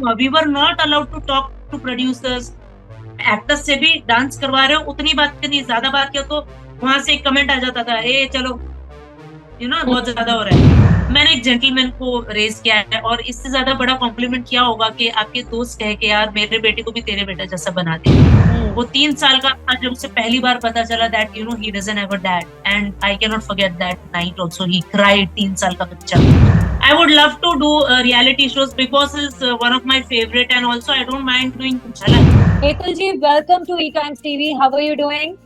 हुआ, we were not allowed to talk to producers. Actors से भी डांस करवा रहे हो उतनी बात नहीं, ज्यादा बात किया तो वहां से एक कमेंट आ जाता था, ए चलो बहुत ज्यादा हो रहा है। मैंने एक जेंटलमैन को रेज किया है, और इससे ज्यादा बड़ा कॉम्प्लीमेंट क्या होगा कि आपके दोस्त कहे कि यार मेरे बेटे को भी तेरे बेटा जैसा बना दे। वो 3 साल का था जब उसे पहली बार पता चला that he doesn't have a dad, and I can not forget that night also, he cried. 3 साल का बच्चा। I would love to do reality shows because it's one of my favorite, and also I don't mind doing Jhalak. Hetal ji, welcome to E-Crimes TV. How are you doing?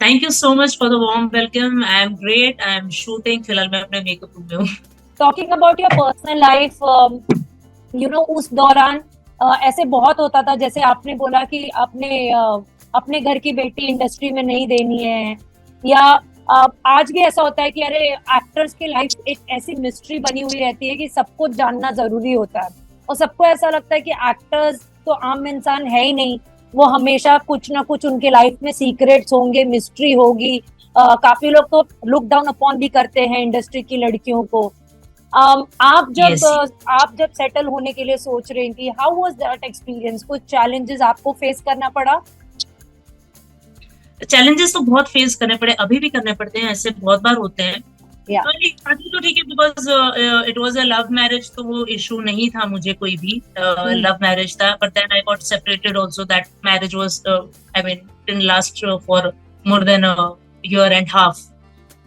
Thank you so much for the warm welcome. I am great. I am shooting. फिलहाल मैं अपने makeup room में हूँ। Talking about your personal life, उस दौरान ऐसे बहुत होता था, जैसे आपने बोला कि अपने घर की बेटी इंडस्ट्री में नहीं देनी है, या आज भी ऐसा होता है कि अरे एक्टर्स की लाइफ एक ऐसी मिस्ट्री बनी हुई रहती है कि सबको जानना जरूरी होता है, और सबको ऐसा लगता है कि एक्टर्स तो आम इंसान है ही नहीं, वो हमेशा कुछ ना कुछ उनके लाइफ में सीक्रेट्स होंगे, मिस्ट्री होगी। काफी लोग तो लुक डाउन अपॉन भी करते हैं इंडस्ट्री की लड़कियों को। आप जब सेटल होने के लिए सोच रही थी, हाउ वाज दैट एक्सपीरियंस? कुछ चैलेंजेस आपको फेस करना पड़ा? चैलेंजेस तो बहुत फेस करने पड़े, अभी भी करने पड़ते हैं, ऐसे बहुत बार होते हैं। तो ठीक है, because it was a love marriage, तो वो इशू नहीं था मुझे कोई भी। लव मैरिज था, but then I got separated also. That marriage was I mean didn't last for more than a year and half.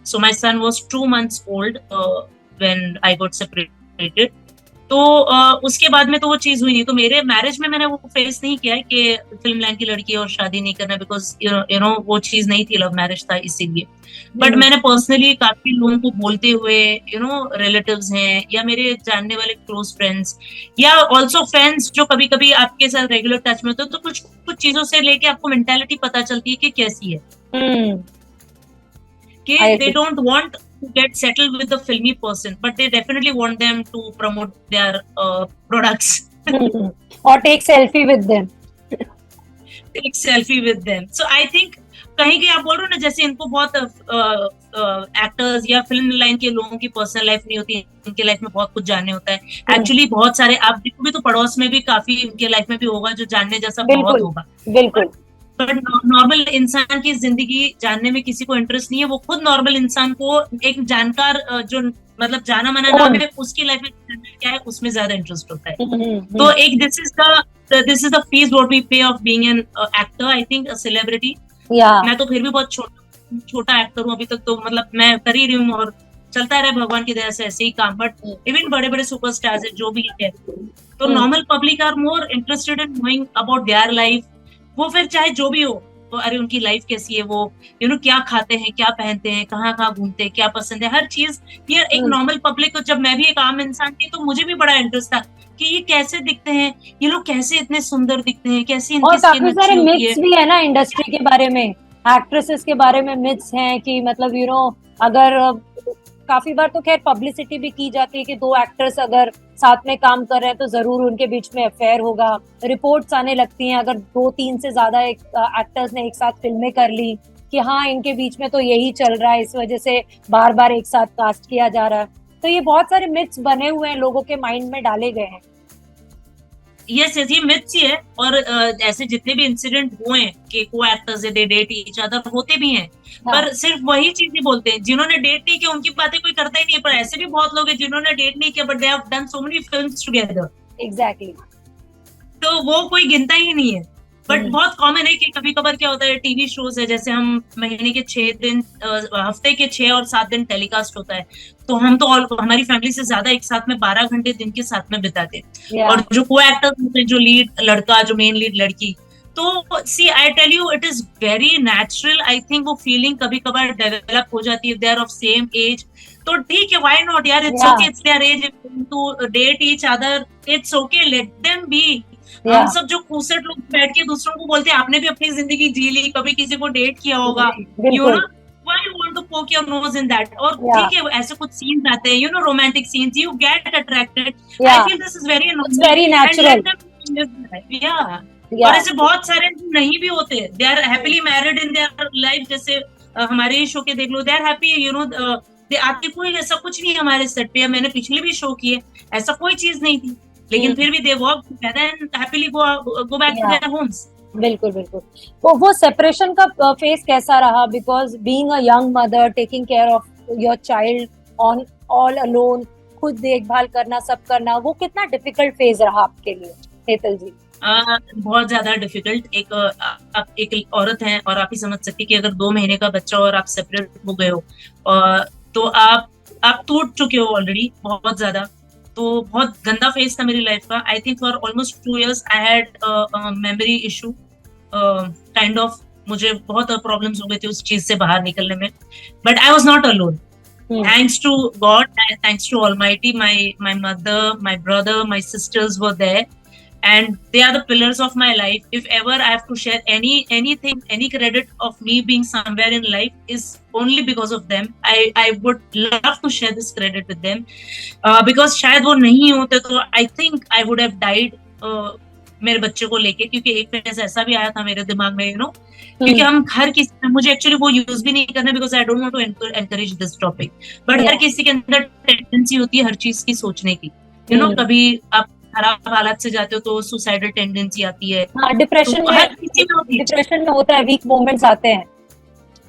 So my son was 2 months old when I got separated. तो उसके बाद में तो वो चीज हुई नहीं। तो मेरे मैरिज में मैंने वो फेस नहीं किया है कि फिल्म लाइन की लड़की और शादी नहीं करना, बिकॉज यू नो वो चीज नहीं थी, लव मैरिज था इसीलिए। बट मैंने पर्सनली काफी लोगों को बोलते हुए, रिलेटिव्स हैं या मेरे जानने वाले क्लोज फ्रेंड्स या ऑल्सो फ्रेंड्स जो कभी कभी आपके साथ रेगुलर टच में होते, तो कुछ चीजों से लेके आपको मेंटालिटी पता चलती है कि कैसी है। कि they don't want to get settled with the filmy person, but they definitely want them to promote their products. Or take selfie with them. Take selfie with them. So I think कहीं कि आप बोल रहे हो ना, जैसे इनको बहुत एक्टर्स या फिल्म लाइन के लोगों की पर्सनल लाइफ नहीं होती, उनके लाइफ में बहुत कुछ जानने होता है। एक्चुअली बहुत सारे आप देखोगे तो पड़ोस में भी काफी उनके लाइफ में भी होगा जो जानने जैसा बहुत होगा। बिल्कुल। बट नॉर्मल इंसान की जिंदगी जानने में किसी को इंटरेस्ट नहीं है। वो खुद नॉर्मल इंसान को एक जानकार जो मतलब जाना माना नाम है, उसकी लाइफ में क्या है उसमें ज्यादा इंटरेस्ट होता है। तो एक this is the fees what we pay of being an actor, I think a celebrity. मैं तो फिर भी बहुत छोटा एक्टर हूँ अभी तक, तो मतलब मैं कर ही रही हूँ और चलता रहे भगवान की दया से ऐसे ही काम। बट इवन बड़े बड़े सुपरस्टार्स है जो भी है, तो normal public are more interested in knowing about their life. वो फिर चाहे जो भी हो, तो अरे उनकी लाइफ कैसी है, वो क्या खाते हैं, क्या पहनते हैं, कहाँ घूमते हैं, क्या पसंद है, हर चीज। ये एक नॉर्मल पब्लिक को, जब मैं भी एक आम इंसान थी तो मुझे भी बड़ा इंटरेस्ट था कि ये कैसे दिखते हैं, ये लोग कैसे इतने सुंदर दिखते हैं, कैसे इनकी स्किन अच्छी होती है। भी है ना इंडस्ट्री के बारे में, एक्ट्रेसेस के बारे में मिथ्स हैं कि मतलब अगर काफी बार तो खैर पब्लिसिटी भी की जाती है कि 2 एक्टर्स अगर साथ में काम कर रहे हैं तो जरूर उनके बीच में अफेयर होगा। रिपोर्ट्स आने लगती हैं अगर 2-3 से ज्यादा एक्टर्स ने एक साथ फिल्में कर ली कि हाँ इनके बीच में तो यही चल रहा है, इस वजह से बार बार एक साथ कास्ट किया जा रहा है। तो ये बहुत सारे मिथ्स बने हुए हैं, लोगों के माइंड में डाले गए हैं। यस ये मिथ्स ही है। और ऐसे जितने भी इंसिडेंट हुए हैं कि को actors they date each other होते भी हैं, पर सिर्फ वही चीज ही बोलते हैं। जिन्होंने डेट नहीं किया उनकी बातें कोई करता ही नहीं है, पर ऐसे भी बहुत लोग हैं जिन्होंने डेट नहीं किया but they have done so many films together. Exactly. तो वो कोई गिनता ही नहीं है। बट बहुत कॉमन है कि कभी कभार क्या होता है, टीवी शोज है, जैसे हम महीने के 6 दिन, हफ्ते के 6 और 7 दिन टेलीकास्ट होता है, तो हम तो हमारी फैमिली से ज्यादा एक साथ में 12 घंटे दिन के साथ में बिताते। और जो को एक्टर्स होते हैं, जो लीड लड़का, जो मेन लीड लड़की, तो see I tell you it is very natural. I think वो फीलिंग कभी कभार डेवलप हो जाती है, they are of same age, तो ठीक है, व्हाई नॉट यार, it's okay, it's their age to date each other, it's okay, let them be. हम सब जो खूसट लोग बैठ के दूसरों को बोलते हैं आपने भी अपनी जिंदगी जी ली, कभी किसी को डेट किया होगा, you know, why you want to poke your nose in that? और ठीक है, ऐसे कुछ सीन्स आते हैं, romantic scenes, you get attracted. I feel this is very normal. It's very natural. और ऐसे बहुत सारे नहीं भी होते, they are happily married in their life. जैसे हमारे ही शो के देख लो, they are happy, आते कोई ऐसा कुछ नहीं है हमारे सेट पे, मैंने पिछले भी शो किए, ऐसा कोई चीज नहीं थी। लेकिन फिर भी they work together and happily go back to their homes. बिल्कुल बिल्कुल। वो सेपरेशन का फेस कैसा रहा? Because being a young mother, taking care of your child on all alone, खुद देखभाल करना, सब करना, वो कितना डिफिकल्ट फेज रहा आपके लिए हेतल जी? बहुत ज्यादा डिफिकल्ट। आप एक औरत हैं और आप ही समझ सकती कि अगर 2 महीने का बच्चा और आप सेपरेट हो गए हो, तो आप टूट चुके हो ऑलरेडी बहुत ज्यादा। तो बहुत गंदा फेज था मेरी लाइफ का। I think for almost 2 years I had memory issue kind of. मुझे बहुत प्रॉब्लम्स हो गए थे उस चीज से बाहर निकलने में, but I was not alone. Thanks to God, thanks to Almighty, my mother, my brother, my sisters were there, and they are the pillars of my life. If ever I have to share anything, any credit of me being somewhere in life is only because of them. I would love to share this credit with them, because शायद वो नहीं होते तो I think I would have died मेरे बच्चे को लेके, क्योंकि एक फेज ऐसा भी आया था मेरे दिमाग में, क्योंकि हम हर किसी, मुझे एक्चुअली वो यूज भी नहीं करना because I don't want to encourage this topic, but हर किसी के अंदर टेंडेंसी होती है हर चीज की सोचने की। कभी आप खराब हालत से जाते हो तो सुसाइडल टेंडेंसी आती है, डिप्रेशन में होता है, वीक मोमेंट्स आते हैं।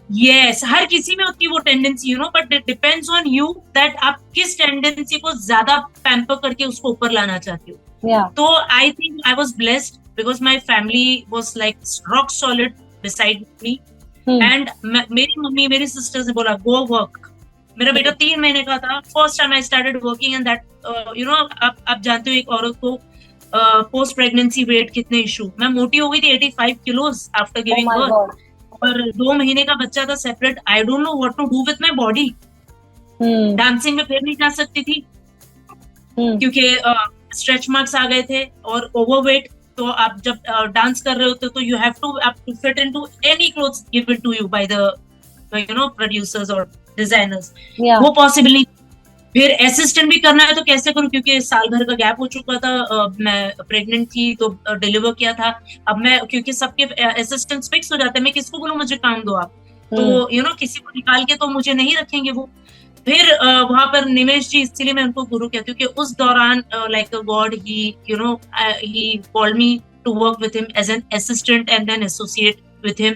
यस, हर किसी में होती है वो tendency, but it depends on you that आप किस टेंडेंसी को ज्यादा पैम्पर करके उसको ऊपर लाना चाहते हो। तो I think I was blessed because my family was like rock solid beside me, and मेरी मम्मी, मेरी सिस्टर्स ने बोला go work। मेरा बेटा 3 महीने का था, first time I started working, and that आप जानते हो एक औरत को पोस्ट प्रेगनेंसी वेट कितने इशू। मैं मोटी हो गई थी 85 किलोज आफ्टर गिविंग बर्थ, और 2 महीने का बच्चा था separate. I don't know what to do with my body. Dancing में फिर नहीं जा सकती थी क्योंकि स्ट्रेच मार्क्स आ गए थे और ओवरवेट। तो आप जब डांस कर रहे होते तो you have to fit into any clothes given to you by the producers और डिजाइनर्स, वो पॉसिबल नहीं। फिर असिस्टेंट भी करना है तो कैसे करूं, क्योंकि साल भर का गैप हो चुका था, मैं प्रेग्नेंट थी तो डिलीवर किया था। अब मैं, क्योंकि सबके असिस्टेंट्स फिक्स हो जाते हैं, मैं किसको बोलूं मुझे काम दो आप, तो किसी को निकाल के तो मुझे नहीं रखेंगे वो। फिर वहां पर निमेश जी, इसीलिए मैं उनको गुरु कहती हूँ कि उस दौरान like God he called me to work with him as an assistant and then associate with him,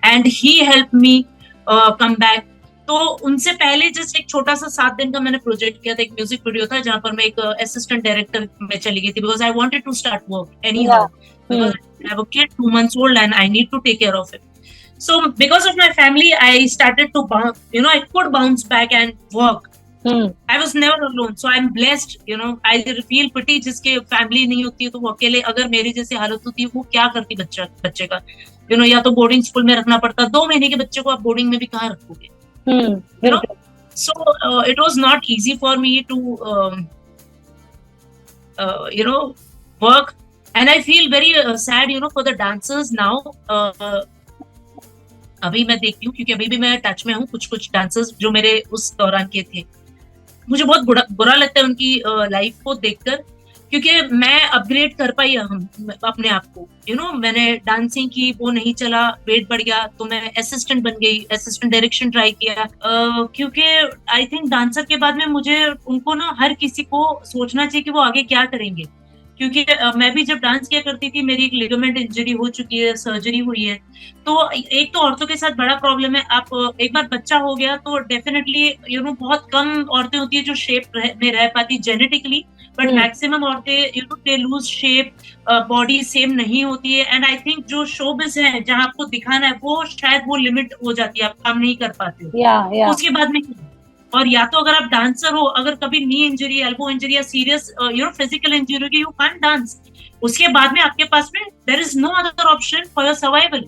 and he help me come back. तो उनसे पहले जस्ट एक छोटा सा 7 दिन का मैंने प्रोजेक्ट किया था, एक म्यूजिक वीडियो था जहां पर मैं एक असिस्टेंट डायरेक्टर में चली गई थी, because I wanted to start work anyhow, because I have a kid 2 months old and I need to take care of it. So because of my family, I started to I could bounce back and work. I was never alone, so I'm blessed. I feel pity जिसके family नहीं होती है तो वो अकेले, अगर मेरी जैसी हालत होती है वो क्या करती बच्चे का, या तो बोर्डिंग स्कूल में रखना पड़ता। 2 महीने के बच्चे को आप बोर्डिंग में भी कहाँ रखोगे? So it was not easy for me to work, and I feel very sad for the dancers now. अभी मैं देखती हूँ, क्योंकि अभी भी मैं टच में हूँ कुछ डांसर्स जो मेरे उस दौरान के थे। मुझे बहुत बुरा लगता है उनकी लाइफ को देखकर, क्योंकि मैं अपग्रेड कर पाई अपने आप को। मैंने डांसिंग की, वो नहीं चला, वेट बढ़ गया, तो मैं असिस्टेंट बन गई, असिस्टेंट डायरेक्शन ट्राई किया, क्योंकि आई थिंक डांसर के बाद में मुझे उनको हर किसी को सोचना चाहिए कि वो आगे क्या करेंगे, क्योंकि मैं भी जब डांस किया करती थी, मेरी एक लिगामेंट इंजरी हो चुकी है, सर्जरी हुई है। तो एक तो औरतों के साथ बड़ा प्रॉब्लम है, आप एक बार बच्चा हो गया तो डेफिनेटली बहुत कम औरतें होती है जो शेप में रह पाती जेनेटिकली, बट मैक्सिमम औरतें they lose shape, body same नहीं होती है। एंड आई थिंक जो शोबिज है जहाँ आपको दिखाना है वो शायद वो लिमिट हो जाती है, आप काम नहीं कर पाते हो। उसके बाद में, और या तो अगर आप डांसर हो, अगर कभी नी इंजरी, एल्बो इंजरी या सीरियस फिजिकल इंजरी होगी, यू कांट डांस, उसके बाद में आपके पास में there is no other option for your survival.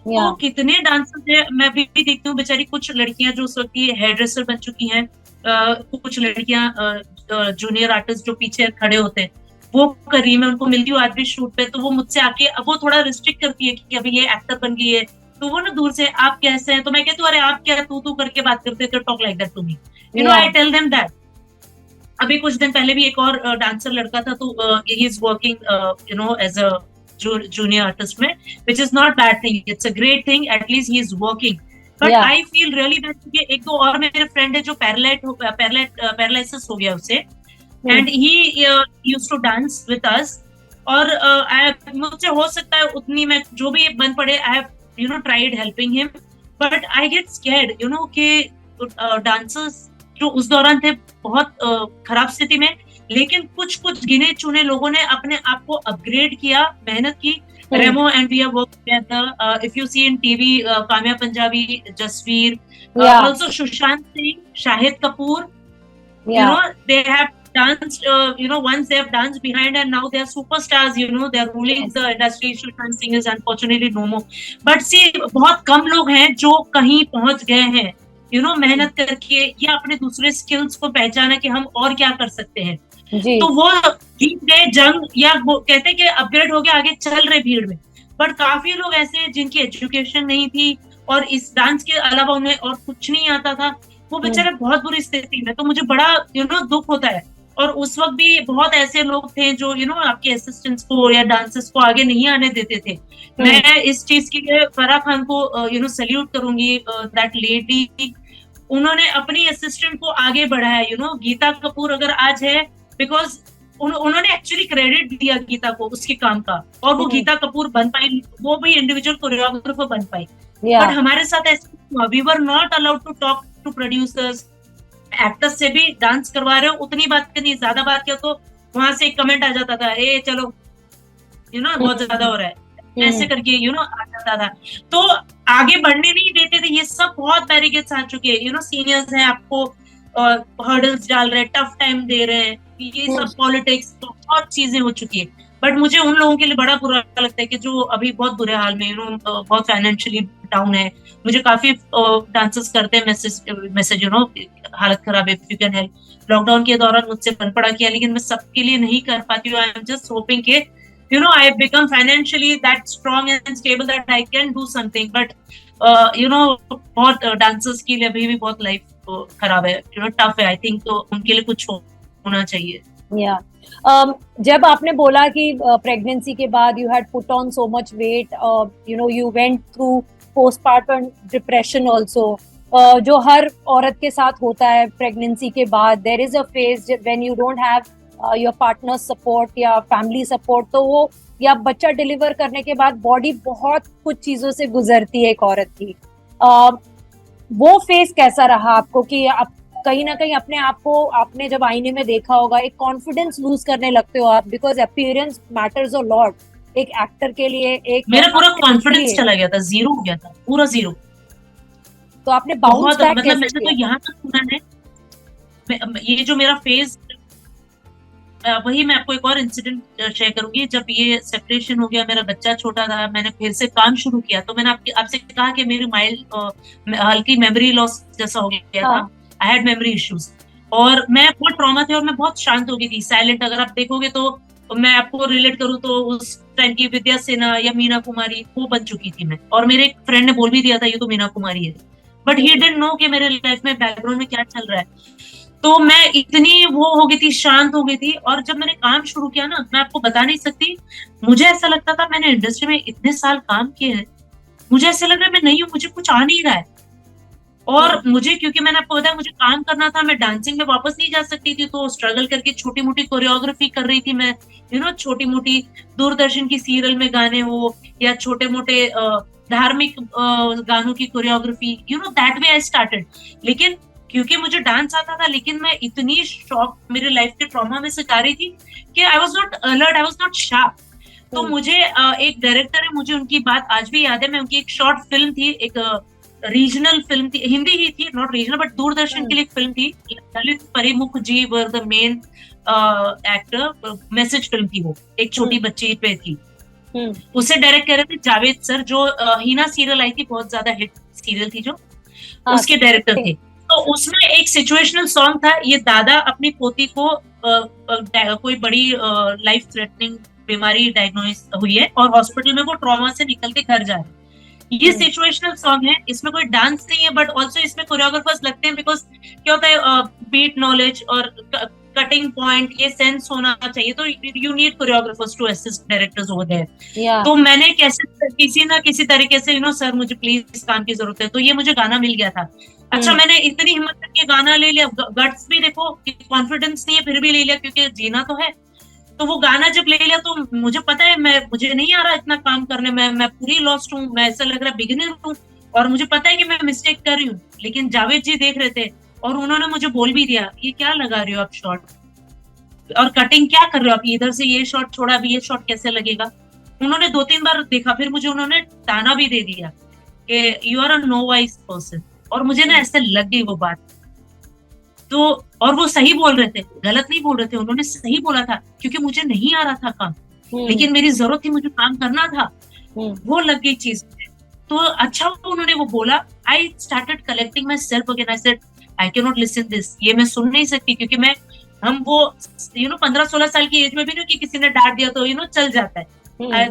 तो कितने डांसर्स है, मैं भी देखती हूँ बेचारी, कुछ लड़कियां जो उस वक्त की हेयर ड्रेसर बन चुकी हैं, कुछ लड़कियां जूनियर आर्टिस्ट जो पीछे खड़े होते हैं वो कर रही है, मैं उनको मिलती हूँ आज भी शूट पे, तो वो मुझसे आके, अब वो थोड़ा रिस्ट्रिक्ट करती है कि अभी ये एक्टर बन गई है, तो वो दूर से आप कैसे हैं, तो मैं कहती हूँ अरे आप क्या तू करके बात करते हो, talk like that to me, I tell them that. अभी कुछ दिन पहले भी एक और डांसर लड़का था, तो he is working as a junior artist में, which is not bad thing, it's a great thing, at least he is working, but I feel really bad कि एक दो और मेरे फ्रेंड है जो पैरालाइसिस हो गया उसे, and he used to dance with us. और मुझसे हो सकता है उतनी मैं जो भी बन पड़े, I have tried helping him, but I get scared कि डांसर्स जो उस दौरान थे बहुत खराब स्थिति में, लेकिन कुछ कुछ गिने चुने लोगों ने अपने आप को अपग्रेड किया, मेहनत की। Remo and we have worked together, if you see in TV, Kamya Punjabi, Jasveer, also Sushant Singh, Shahid Kapoor, they have danced, once they have danced behind and now they are superstars, they are ruling the industry. Sushant Singh is unfortunately no more. But see, बहुत कम लोग हैं जो कहीं पहुंच गए हैं, मेहनत करके या अपने दूसरे स्किल्स को पहचाना कि हम और क्या कर सकते हैं। तो वो जीत गए जंग, या वो कहते हैं कि अपग्रेड हो गया, आगे चल रहे भीड़ में। बट काफी लोग ऐसे हैं जिनकी एजुकेशन नहीं थी और इस डांस के अलावा उन्हें और कुछ नहीं आता था, वो बेचारे बहुत बुरी स्थिति में। तो मुझे बड़ा दुख होता है। और उस वक्त भी बहुत ऐसे लोग थे जो आपके असिस्टेंट्स को या डांसर्स को आगे नहीं आने देते थे। मैं इस चीज के लिए फराह खान को सल्यूट करूंगी, दैट लेडी। उन्होंने अपनी असिस्टेंट को आगे बढ़ाया। गीता कपूर अगर आज है बिकॉज उन्होंने एक्चुअली क्रेडिट दिया गीता को उसके काम का, और वो गीता कपूर बन पाई, वो भी इंडिविजुअल कोरियोग्राफर बन पाई। बट हमारे साथ ऐसा, we were not allowed to talk to producers. Actors से भी डांस करवा रहे हो, उतनी बात करनी, ज्यादा बात किया तो वहां से एक कमेंट आ जाता था, ए चलो बहुत ज्यादा हो रहा है, ऐसे करके आ जाता था। तो आगे बढ़ने नहीं देते थे। ये सब बहुत बैरिकेड्स आ चुके हैं। सीनियर्स हैं, आपको हर्डल्स डाल रहे हैं, टफ टाइम दे रहे हैं, ये सब पॉलिटिक्स, बहुत चीजें हो चुकी है। बट मुझे उन लोगों के लिए बड़ा बुरा लगता है कि जो अभी बहुत बुरे हाल में, बहुत फाइनेंशियली डाउन है। मुझे काफी डांसर्स करते हैं मैसेज हालत खराब है, if you can help. Lockdown के दौरान मुझसे बन पड़ा किया, लेकिन मैं सबके लिए नहीं कर पाती हूँ। आई एम जस्ट होपिंग के I have become financially that strong and stable that I can do something. But बहुत डांसर्स के लिए अभी भी बहुत लाइफ खराब है, टफ है। आई थिंक तो उनके लिए कुछ होना चाहिए। जब आपने बोला कि प्रेगनेंसी के बाद you had put on so much weight, you went through postpartum depression also, जो हर औरत के साथ होता है प्रेगनेंसी के बाद। There is a phase when you don't have your partner support या फैमिली सपोर्ट, तो वो या बच्चा डिलीवर करने के बाद बॉडी बहुत कुछ चीजों से गुजरती है एक औरत की। वो फेज कैसा रहा आपको कि आप कहीं ना कहीं अपने आप को, आपने जब आईने में देखा होगा, एक कॉन्फिडेंस लूज करने लगते हो आप, because appearance matters a lot एक एक्टर के लिए। एक मेरा पूरा कॉन्फिडेंस चला गया था, जीरो हो गया था, पूरा जीरो। तो आपने बाउंस बैक कैसे किया? मैंने तो यहाँ तक सुना है, ये जो मेरा फेज, वही मैं आपको एक और इंसिडेंट शेयर करूंगी। जब ये सेपरेशन हो गया, मेरा बच्चा छोटा था, मैंने फिर से काम शुरू किया, तो मैंने आपसे कहा कि मेरी माइल्ड हल्की मेमोरी लॉस जैसा हो गया था। आई हैड मेमोरी इश्यूज और मैं बहुत ट्रॉमा थे और मैं बहुत शांत हो गई थी, साइलेंट। अगर आप देखोगे तो मैं आपको रिलेट करूँ तो उस टाइम की विद्या सिन्हा या मीना कुमारी, वो बन चुकी थी मैं। और मेरे एक फ्रेंड ने बोल भी दिया था ये तो मीना कुमारी है, बट ही डिडंट नो कि मेरे लाइफ में बैकग्राउंड में क्या चल रहा है। तो मैं इतनी वो हो गई थी, शांत हो गई थी। और जब मैंने काम शुरू किया ना, मैं आपको बता नहीं सकती, मुझे ऐसा लगता था मैंने इंडस्ट्री में इतने साल काम किए हैं, मुझे ऐसा लग रहा है मैं नहीं हूँ, मुझे कुछ आ नहीं रहा है। और मुझे, क्योंकि मैंने आपको बताया मुझे काम करना था, मैं डांसिंग में वापस नहीं जा सकती थी, तो स्ट्रगल करके छोटी मोटी कोरियोग्राफी कर रही थी मैं। छोटी मोटी दूरदर्शन की सीरियल में गाने हो या छोटे मोटे धार्मिक गानों की choreography, that way I started. लेकिन क्योंकि मुझे डांस आता था, लेकिन मैं इतनी शॉक मेरे लाइफ के ट्रॉमा में से जा रही थी कि I was not alert, I was not sharp. तो मुझे एक डायरेक्टर है, मुझे उनकी बात आज भी याद है। मैं उनकी एक शॉर्ट फिल्म थी, एक रीजनल फिल्म थी, हिंदी ही थी, नॉट रीजनल बट दूरदर्शन के लिए एक फिल्म थी। Lalit Parimukh ji were the main actor, message film थी वो, एक छोटी बच्ची पे थी। उसे डायरेक्ट कर रहे थे जावेद सर, जो हीना सीरियल आई थी, बहुत ज्यादा हिट सीरियल थी, जो उसके डायरेक्टर थे। तो उसमें एक सिचुएशनल सॉन्ग था, ये दादा अपनी पोती को कोई बड़ी लाइफ थ्रेटनिंग बीमारी डायग्नोस हुई है और हॉस्पिटल में वो ट्रॉमा से निकल के घर जा रहे हैं। ये सिचुएशनल सॉन्ग है, इसमें कोई डांस नहीं है, बट ऑल्सो इसमें कोरियोग्राफर्स लगते हैं, बिकॉज क्या होता है, बीट नॉलेज और कटिंग पॉइंट, ये सेंस होना चाहिए, तो you need choreographers to assist directors over there. तो मैंने कैसे किसी ना किसी तरीके से सर मुझे प्लीज इस काम की जरूरत है, तो ये मुझे गाना मिल गया था। अच्छा मैंने इतनी हिम्मत करके गाना ले लिया, गट्स भी देखो, कॉन्फिडेंस नहीं है फिर भी ले लिया क्योंकि जीना तो है। तो वो गाना जब ले लिया तो मुझे पता है मुझे नहीं आ रहा इतना काम करने में, मैं पूरी लॉस्ट हूँ, मैं ऐसा लग रहा है बिगिनर हूँ, और मुझे पता है कि मैं मिस्टेक कर रही हूँ। लेकिन जावेद जी देख रहे थे और उन्होंने मुझे बोल भी दिया, ये क्या लगा रही हो आप शॉट, और कटिंग क्या कर रहे हो आप, इधर से ये शॉट छोड़ा, अभी ये शॉट कैसे लगेगा। उन्होंने 2-3 बार देखा, फिर मुझे उन्होंने ताना भी दे दिया कि you are a no wise person, और मुझे ना ऐसे लग गई वो बात। तो और वो सही बोल रहे थे, गलत नहीं बोल रहे थे, उन्होंने सही बोला था क्योंकि मुझे नहीं आ रहा था काम, लेकिन मेरी जरूरत थी, मुझे काम करना था, वो लग गई चीज। तो अच्छा उन्होंने वो बोला, I started collecting my self again, I said I can not listen this, ये मैं सुन नहीं सकती, क्योंकि मैं हम वो 15-16 साल की एज में भी ना कि किसी ने डांट दिया तो चल जाता है।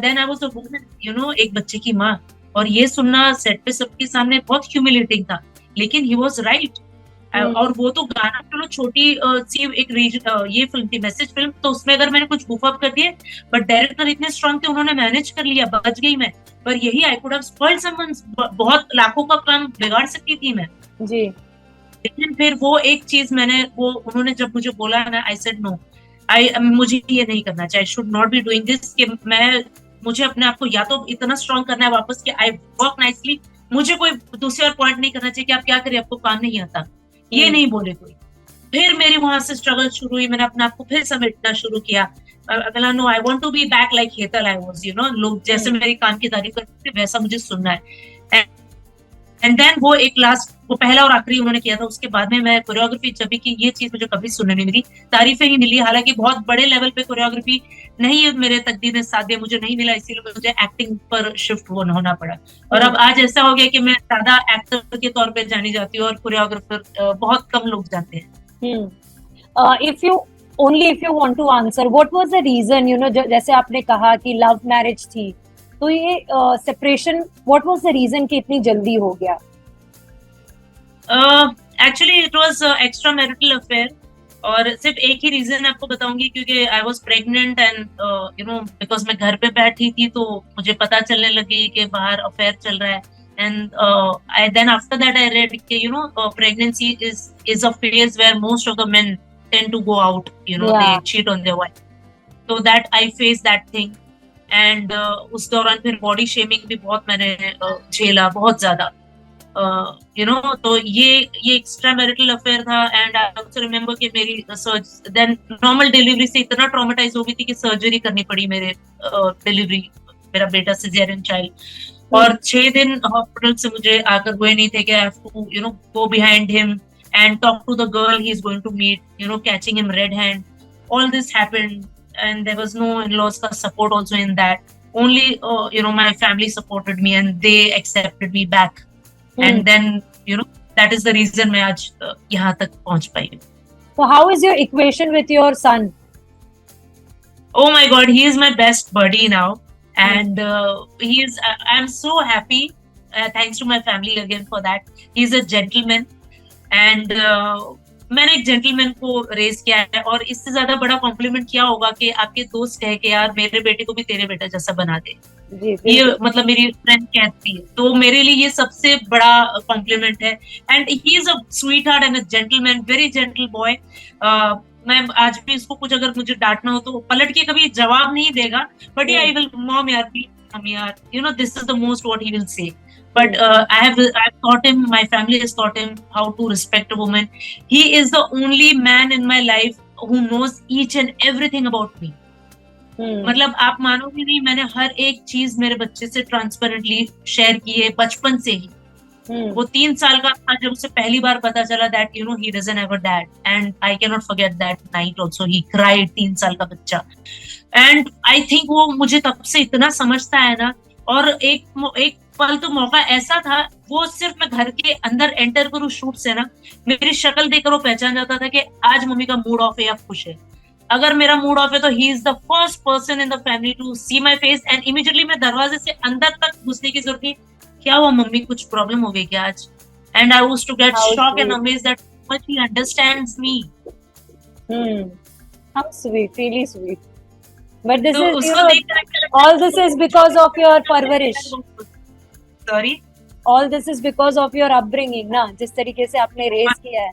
Then I was a woman, एक बच्चे की माँ, और ये सुनना सेट पे सबके सामने बहुत ह्यूमिलेटिंग था, लेकिन ही वाज राइट। और वो तो गाना चलो छोटी सी एक ये फिल्म थी, मैसेज फिल्म, तो उसमें अगर मैंने कुछ गुफ अप कर दिए, बट डायरेक्टर इतने स्ट्रांग थे, उन्होंने मैनेज कर लिया, बच गई मैं। पर यही I could have spoiled someone's, बहुत लाखों का काम बिगाड़ सकती थी मैं जी। लेकिन फिर वो एक चीज उन्होंने जब मुझे बोला ना, आई सेड नो, मुझे ये नहीं करना चाहिए, I should not be doing this, कि मुझे अपने आप को या तो इतना स्ट्रांग करना है वापस कि आई वर्क नाइसली, मुझे कोई दूसरी और पॉइंट नहीं करना चाहिए कि आप क्या करिए, आपको काम नहीं आता, ये नहीं बोले कोई। फिर मेरी वहां से स्ट्रगल शुरू हुई, मैंने अपने आप को फिर समेटना शुरू किया। No, I want to be back like Hetal I was, लोग जैसे मेरे काम की तारीफ करते थे वैसा मुझे सुनना है। एंड देन वो पहला और आखिरी उन्होंने किया था, उसके बाद में मैं कोरियोग्राफी जब भी की, ये चीज मुझे कभी सुनने नहीं मिली, तारीफें ही मिली, हालांकि बहुत बड़े लेवल पे कोरियोग्राफी नहीं मेरे तकदीर ने साथ दिया, मुझे नहीं मिला, इसीलिए मुझे एक्टिंग पर शिफ्ट होना पड़ा। और अब आज ऐसा हो गया कि मैं ज्यादा एक्टर के तौर पे जानी जाती हूँ और कोरियोग्राफर बहुत कम लोग जानते हैं। If you want to answer, what was the reason, जैसे आपने कहा कि लव मैरिज थी, तो ये separation, what was the reason कि इतनी जल्दी हो गया? Actually it was extra marital affair, और सिर्फ एक ही रीजन आपको बताऊंगी, क्योंकि I was pregnant and because मैं घर पे बैठी थी तो मुझे पता चलने लगी कि बाहर अफेयर चल रहा है। And then after that I read pregnancy is a phase where most of the men tend to go out, they cheat on their wife, so that I faced that thing, and उस दौरान फिर body shaming भी बहुत मैंने झेला, बहुत ज्यादा, तो ये एक्स्ट्रा मैरिटल अफेयर था। एंड आई ऑल्सो रिमेम्बर कि मेरी देन नॉर्मल डिलीवरी से इतना ट्रॉमेटाइज हो गई थी कि सर्जरी करनी पड़ी मेरा बेटा सिजेरियन चाइल्ड, और 6 दिन हॉस्पिटल से मुझे आकर हुए नहीं थे कि I have to go behind him and talk to the girl he is going to meet, catching him red hand. All this happened, and there was no in-laws support also in that. Only my family supported me and they accepted me back. And then that is the reason मैं आज यहाँ तक पहुँच पाई। So how is your equation with your son? Oh my God, he is my best buddy now, and I'm so happy. Thanks to my family again for that. He's a gentleman. And मैंने एक gentleman को raise किया है, और इससे ज्यादा बड़ा complement क्या होगा कि आपके दोस्त कहे कि यार मेरे बेटे को भी तेरे बेटा जैसा बना दे। ये मतलब मेरी फ्रेंड कहती है, तो मेरे लिए ये सबसे बड़ा कॉम्प्लीमेंट है। And he is a sweet heart and a gentleman, very gentle boy. मैं आज भी इसको कुछ अगर मुझे डांटना हो तो पलट के कभी जवाब नहीं देगा, बट आई विल मॉम यार this is the most what he will say. But I've taught him, my family has taught him how to respect a woman. He is the only man in my life who knows each and everything about me. मतलब आप मानोगे नहीं, मैंने हर एक चीज मेरे बच्चे से ट्रांसपेरेंटली शेयर की है बचपन से ही। वो 3 साल का था जब उसे पहली बार पता चला that he doesn't have a dad, and I cannot forget that night also. He cried, 3 साल का बच्चा, and I think वो मुझे तब से इतना समझता है ना। और एक पल तो मौका ऐसा था, वो सिर्फ मैं घर के अंदर एंटर करूं शूट से ना, मेरी शक्ल देखकर वो पहचान जाता था कि आज मम्मी का मूड ऑफ है या खुश है। अगर मेरा मूड ऑफ है तो he is the first person in the family to see my face, and immediately मैं दरवाजे से अंदर तक घुसने की जरूरत थी, क्या हुआ मम्मी, कुछ प्रॉब्लम हो गई क्या आज? And I was to get shock and amazed that much he understands me. How sweet, really sweet. But this is all this is because of your parvarish. Sorry? all this is because of your upbringing ना, जिस तरीके से आपने race किया है.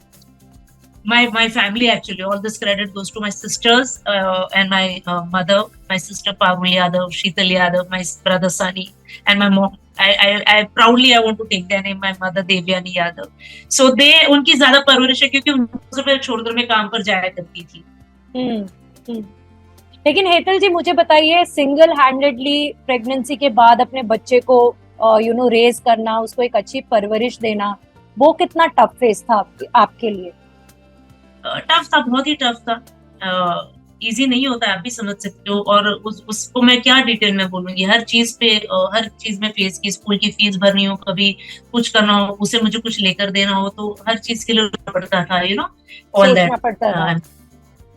My family actually, all this credit goes to my sisters and my mother, my sister Parul Yadav, Sheetal Yadav, my brother Sunny, and my mom. I proudly I want to take their name, my mother Devyani Yadav. So they, उनकी ज्यादा परवरिश है क्योंकि उनको छोड़ मैं काम पर जाया करती थी. लेकिन हेतल जी मुझे बताइए, सिंगल हैंडेडली प्रेगनेंसी के बाद अपने बच्चे को रेज करना, उसको एक अच्छी परवरिश देना, वो कितना टफ फेस था आपके लिए? टफ था, बहुत ही टफ था. इजी नहीं होता, आप भी समझ सकते हो. और उसको मैं क्या डिटेल में बोलूंगी, हर चीज में फेस की. स्कूल की फीस भरनी हो, कभी कुछ करना हो, उसे मुझे कुछ लेकर देना हो, तो हर चीज के लिए पड़ता था, ऑल दैट.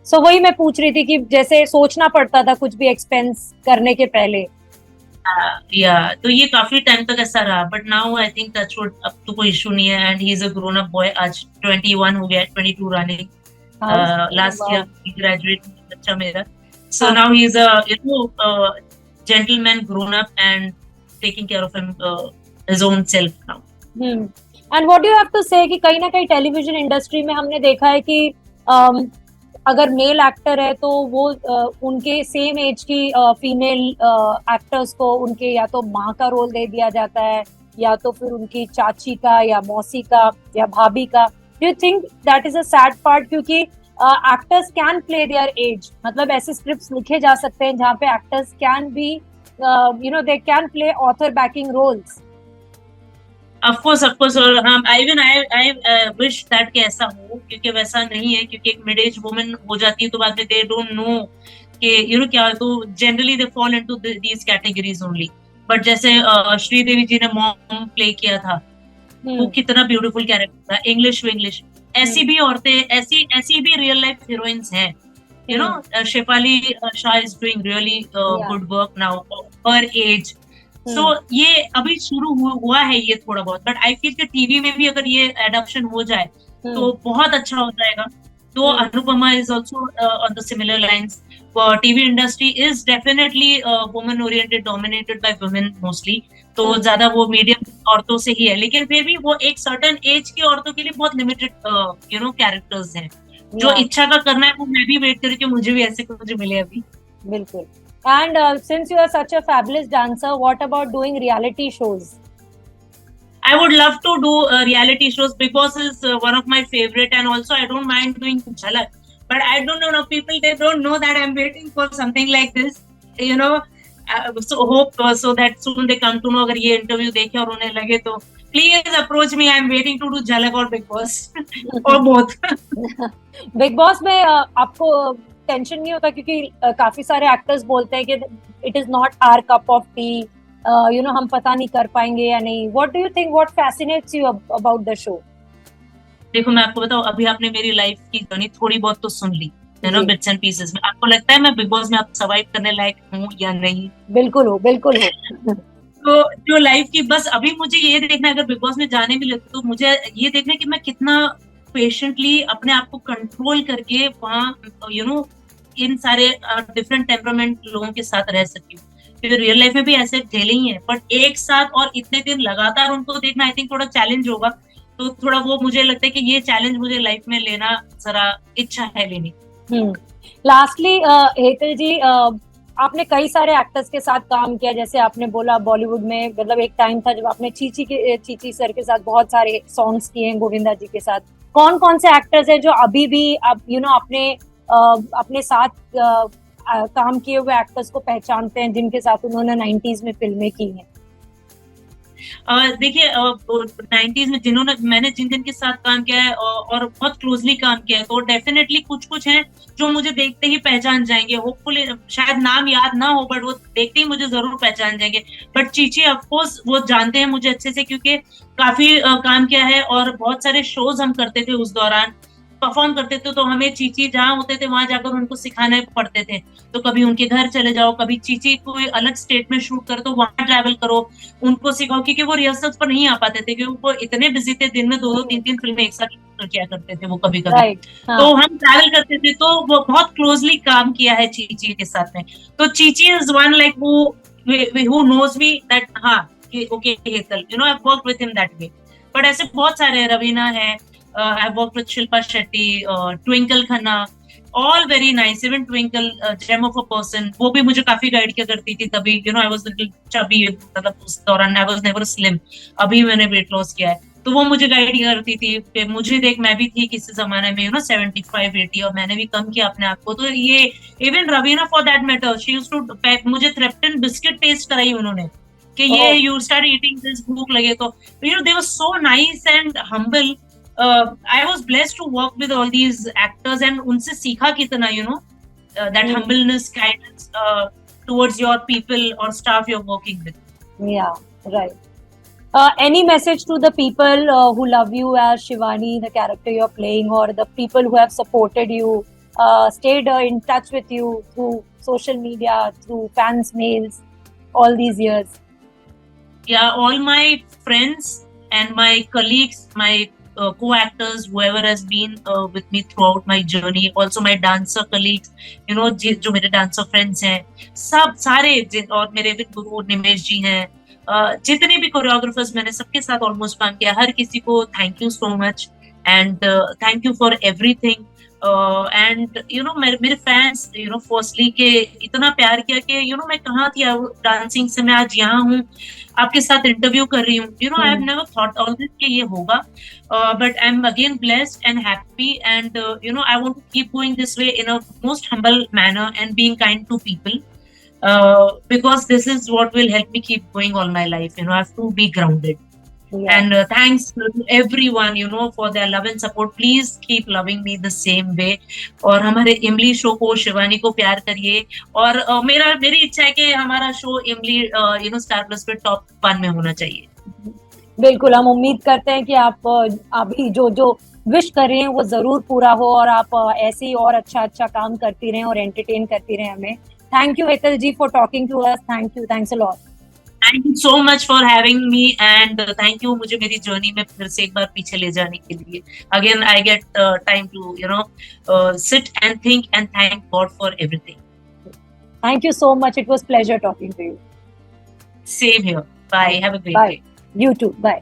सो वही मैं पूछ रही थी कि जैसे सोचना पड़ता था कुछ भी एक्सपेंस करने के पहले. तो ये काफी टाइम तक ऐसा रहा. But now I think that's what, अब तो कोई इशू नहीं है. And he is a grown up boy. आज 21 हो गया, 22 रनिंग. लास्ट ईयर ग्रेजुएट बच्चा मेरा. So now he is a gentleman, grown up and taking care of his own self now. And what do you have to say कि कहीं ना कहीं television industry में हमने देखा है कि अगर मेल एक्टर है तो वो उनके सेम एज की फीमेल एक्टर्स को उनके या तो माँ का रोल दे दिया जाता है, या तो फिर उनकी चाची का या मौसी का या भाभी का. Do you think that is a sad part? क्योंकि actors can play their age, मतलब ऐसे स्क्रिप्ट्स लिखे जा सकते हैं जहाँ पे actors can be they can play other backing roles. Of course, और I wish that कि ऐसा हो, क्योंकि वैसा नहीं है. क्योंकि एक मिड एज वुमन हो जाती है तो बाद में they don't know कि क्या, तो generally they fall into these categories only. But जैसे श्रीदेवी जी ने मॉम प्ले किया था, वो कितना ब्यूटीफुल कैरेक्टर था. इंग्लिश ऐसी भी औरतें, ऐसी भी रियल लाइफ हीरोइंस हैं. Shefali Shah is doing really good work now her age. So ये अभी शुरू हुआ है ये थोड़ा बहुत. बट आई फील कि टीवी में भी अगर ये एडॉप्शन हो जाए तो बहुत अच्छा हो जाएगा. तो Anupama is also on the similar lines. TV industry is definitely women oriented, dominated by women mostly. तो ज्यादा वो मीडियम औरतों से ही है. लेकिन फिर भी वो एक सर्टेन एज की औरतों के लिए बहुत लिमिटेड कैरेक्टर्स हैं. जो इच्छा का करना है वो मैं भी वेट करूँ कि मुझे भी ऐसे कुछ मिले अभी. बिल्कुल. And since you are such a fabulous dancer, what about doing reality shows? I would love to do reality shows. Bigg Boss is one of my favorite, and also I don't mind doing Jhalak. But I don't know, people, they don't know that I'm waiting for something like this. So hope so that soon they come to know. अगर ये interview देखे और उन्हें लगे तो please approach me. I'm waiting to do Jhalak or Bigg Boss or both. Bigg Boss में आपको tension नहीं होता? क्योंकि काफी सारे एक्टर्स बोलते हैं कि it is not our cup of tea, हम पता नहीं कर पाएंगे या नहीं. What do you think, what fascinates you about the show? देखो मैं आपको बताऊं, अभी आपने मेरी लाइफ की जर्नी थोड़ी बहुत तो सुन ली, बिट्स एंड पीसेस में. आपको लगता है मैं बिग बॉस में आप सर्वाइव करने लायक हूँ या नहीं? बिल्कुल हो. तो जो लाइफ की, बस अभी मुझे ये देखना है, अगर बिग बॉस में जाने मिले तो मुझे ये देखना है कि मैं कितना पेशेंटली अपने आप को कंट्रोल करके वहाँ इन सारे डिफरेंट टेम्परामेंट लोगों के साथ रह सकती हूँ. क्योंकि रियल लाइफ में भी ऐसे झेले ही है, बट एक साथ और इतने दिन लगातार उनको देखना आई थिंक थोड़ा चैलेंज होगा. तो थोड़ा वो मुझे लगता है कि ये चैलेंज मुझे लाइफ में लेना जरा इच्छा है लेनी. लास्टली हेतल जी, आपने कई सारे एक्टर्स के साथ काम किया, जैसे आपने बोला बॉलीवुड में, मतलब एक टाइम था जब आपने चीची सर के साथ बहुत सारे सॉन्ग्स किए हैं, गोविंदा जी के साथ. कौन कौन से एक्टर्स हैं जो अभी भी अपने साथ काम किए हुए एक्टर्स को पहचानते हैं, जिनके साथ उन्होंने 90s में फिल्में की हैं? देखिए 90s में मैंने जिन के साथ काम किया है और बहुत क्लोजली काम किया है, तो डेफिनेटली कुछ हैं जो मुझे देखते ही पहचान जाएंगे. होपफुली शायद नाम याद ना हो, बट वो देखते ही मुझे जरूर पहचान जाएंगे. बट चीची ऑफकोर्स वो जानते हैं मुझे अच्छे से, क्योंकि काफी काम किया है और बहुत सारे शोज हम करते थे, उस दौरान परफॉर्म करते थे. तो हमें चीची जहाँ होते थे वहां जाकर उनको सिखाने पड़ते थे. तो कभी उनके घर चले जाओ, कभी चीची कोई अलग स्टेट में शूट करो तो वहां ट्रैवल करो, उनको सिखाओ. क्योंकि वो रिहर्सल्स पर नहीं आ पाते थे, क्योंकि वो इतने बिजी थे, दिन में 2-3 फिल्में एक साथ किया करते थे वो कभी. तो हम ट्रैवल करते थे, तो वो बहुत क्लोजली काम किया है चीची के साथ में. तो Chichi is one like who knows me that हाँ okay Hetal, you know, I've worked with him that way. But ऐसे बहुत सारे, रवीना है, I've worked with Shilpa Shetty, Twinkle Khanna, all very nice. Even Twinkle, gem of a person, वो भी मुझे काफी guide किया करती थी तभी, you know, I was little chubby, मतलब उस दौरान I was never slim, अभी मैंने weight loss किया है, तो वो मुझे गाइड करती थी कि मुझे देख, मैं भी थी किसी जमाने में, यू नो 75-80, और मैंने भी कम किया अपने आप को। तो ये even Raveena for that matter, she used to, मुझे थ्रेप्टन बिस्किट टेस्ट कराई उन्होंने कि ये यू स्टार्ट ईटिंग दिस, भूख लगे तो, you know they were so nice and humble. I was blessed to work with all these actors and उनसे सीखा कितना, you know, that humbleness, kindness towards your people और staff you are working with. Yeah, right. Any message to the people who love you as Shivani, the character you're playing, or the people who have supported you, stayed in touch with you through social media, through fans' mails, all these years? Yeah, all my friends and my colleagues, my co-actors, whoever has been with me throughout my journey, also my dancer colleagues, you know, जो मेरे dancer friends हैं, सब सारे, और मेरे with गुरु निमेश जी हैं, जितने भी कोरियोग्राफर्स, मैंने सबके साथ ऑलमोस्ट काम किया, हर किसी को thank you so much and thank you for everything. And you no मेरे फैंस, यू नो, फर्स्टली के इतना प्यार किया कि यू नो मैं कहाँ थी डांसिंग से, मैं आज यहाँ हूँ, आपके साथ इंटरव्यू कर रही हूँ, you know, I have never thought always कि ये होगा, but I am again blessed and happy and you know I want to keep going this way in a most humble manner and being kind to people, because this is what will help me keep going all my life, you know, I have to be grounded. Yeah. And thanks to everyone, you know, for their love and support. Please keep loving me the same way. और हमारे इमली show को, शिवानी को प्यार करिए, और मेरी इच्छा है कि हमारा शो इमली, यू नो, स्टार प्लस पे टॉप 1 में होना चाहिए। बिल्कुल, हम उम्मीद करते हैं कि आप अभी जो विश कर रहे हैं वो जरूर पूरा हो, और आप ऐसे ही और अच्छा काम करती रहें और एंटरटेन करती रहें हमें। Thank you, Hetal ji, for talking to us. Thank you. Thanks a lot. Thank you so much for having me, and thank you मुझे मेरी जर्नी में फिर से एक बार पीछे ले जाने के लिए। Again, I get time to, you know, sit and think and thank God for everything. Thank you so much. It was pleasure talking to you. Same here. Bye. Have a great day. You too. Bye.